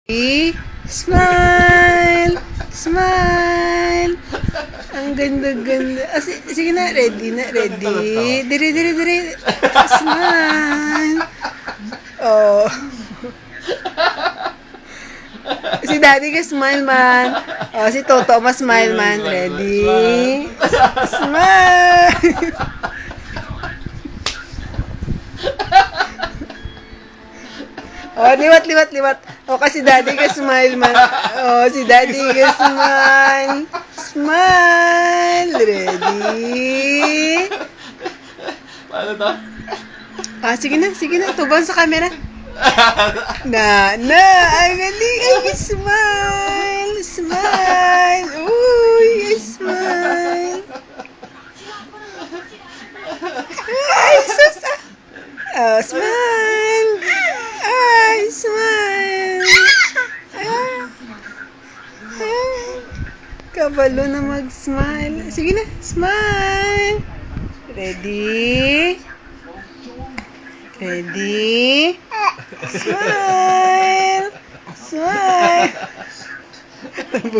Smile! Smile! Ang ganda-ganda. Ah, sige na, ready na, ready. Dire, dire, dire. Smile! Oh. Si Daddy ka smile man. Oh, si Toto mas smile man. Ready? Smile! Oh, liwat, liwat, liwat. Oh, kasi Daddy ka smile man. Oh, si Daddy ka smile. Smile. Ready? Paano to? Ah, sige na. Tubang sa camera. Na, ang galing. Ay, smile. Smile. Uy, smile. Ay, sus. Oh, smile. Ay, smile. Kabalo na mag-smile. Sige na, smile. Ready? Ready? Smile. Smile.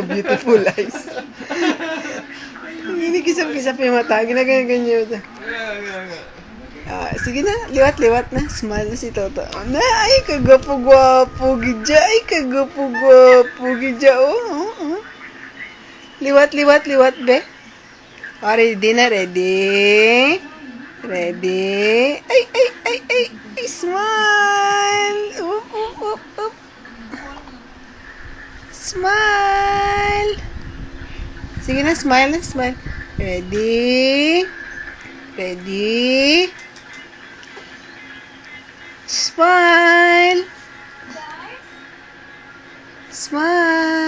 Beautiful eyes. Ginikisap-kisap yung mata. Ginaganyan yun. Ah, sige na, liwat-liwat na. Smile na si Toto. Na, ay, kagwapo-gwapo, gidya. Ay, kagwapo-gwapo, gidya. Oh. Liwat, be. Ah, ready na, ready? Ready? Ay, smile. Up. Smile. Sige na, smile. Ready? Ready? Smile. Smile.